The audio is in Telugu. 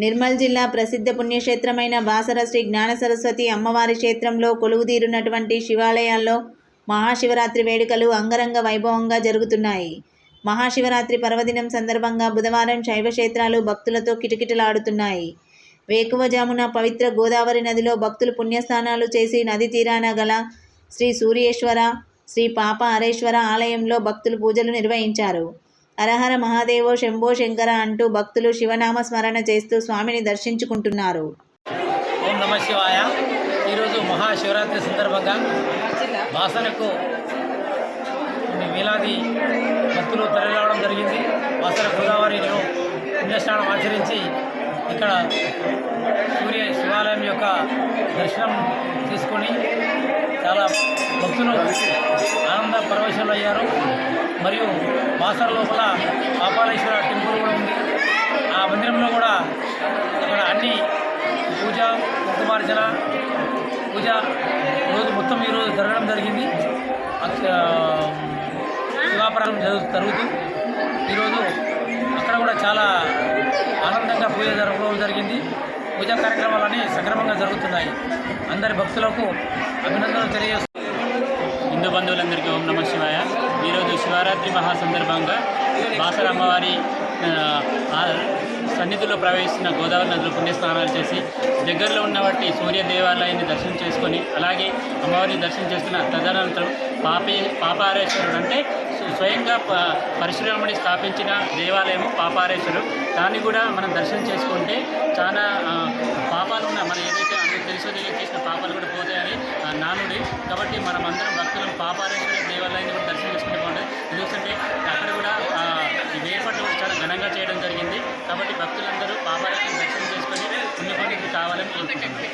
నిర్మల్ జిల్లా ప్రసిద్ధ పుణ్యక్షేత్రమైన బాసర శ్రీ జ్ఞాన సరస్వతి అమ్మవారి క్షేత్రంలో కొలువుదీరున్నటువంటి శివాలయాల్లో మహాశివరాత్రి వేడుకలు అంగరంగ వైభవంగా జరుగుతున్నాయి. మహాశివరాత్రి పర్వదినం సందర్భంగా బుధవారం శైవ క్షేత్రాలు భక్తులతో కిటకిటలాడుతున్నాయి. వేకువజామున పవిత్ర గోదావరి నదిలో భక్తులు పుణ్యస్నానాలు చేసి నది తీరాన గల శ్రీ సూర్యేశ్వర, శ్రీ పాప హరేశ్వర ఆలయంలో భక్తులు పూజలు నిర్వహించారు. హరహర మహాదేవో శంభో శంకర అంటూ భక్తులు శివనామ స్మరణ చేస్తూ స్వామిని దర్శించుకుంటున్నారు. ఓం నమ శివాయ. ఈరోజు మహాశివరాత్రి సందర్భంగా బాసరకు వేలాది భక్తులు తరలిరావడం జరిగింది. బాసర గోదావరిలో పుణ్యస్నానం ఆచరించి ఇక్కడ సూర్య శివాలయం యొక్క దర్శనం తీసుకొని చాలా భక్తులు ఆనంద పరవశులు అయ్యారు. మరియు బాసర లోపల పాపాలేశ్వర టెంపుల్ కూడా ఉంది. ఆ మందిరంలో కూడా అక్కడ అన్ని పూజ, కుంకుమార్చన పూజ రోజు మొత్తం ఈరోజు జరగడం జరిగింది. శివాపరాధం జరుగుతూ ఈరోజు అక్కడ కూడా చాలా ఆనందంగా పూజ జరగడం జరిగింది. పూజా కార్యక్రమాలన్నీ సక్రమంగా జరుగుతున్నాయి. అందరి భక్తులకు అభినందనలు తెలియజేస్తున్నాను. హిందూ బంధువులందరికీ ఓం నమ శివాయ. ఈరోజు శివరాత్రి మహా సందర్భంగా బాసర అమ్మవారి సన్నిధిలో ప్రవేశిస్తున్న గోదావరి నదిలో పుణ్యస్నానాలు చేసి దగ్గరలో ఉన్నవాటి సూర్య దేవాలయాన్ని దర్శనం చేసుకొని అలాగే అమ్మవారిని దర్శనం చేసుకున్న తదనంతరం పాపారేశ్వరుడు అంటే స్వయంగా పరశురాముడి స్థాపించిన దేవాలయము పాపారేశ్వరుడు. దాన్ని కూడా మనం దర్శనం చేసుకుంటే చాలా పాపాలు ఉన్న మన ఏదైతే అందరికీ తెలుసో చేసిన పాపాలు కూడా పోతాయని నానుడి. కాబట్టి మనం అందరం భక్తులు పాపారేశ్వర దేవాలయాన్ని కూడా దర్శనం చేసుకుంటే బాగుంటుంది. ఎందుకంటే అక్కడ కూడా ఈ ఏర్పాట్లు కూడా చాలా ఘనంగా చేయడం జరిగింది. కాబట్టి భక్తులందరూ పాపారేశ్వరం దర్శనం చేసుకొని పుణ్యపండితులు కావాలని కోరుకుంటున్నారు.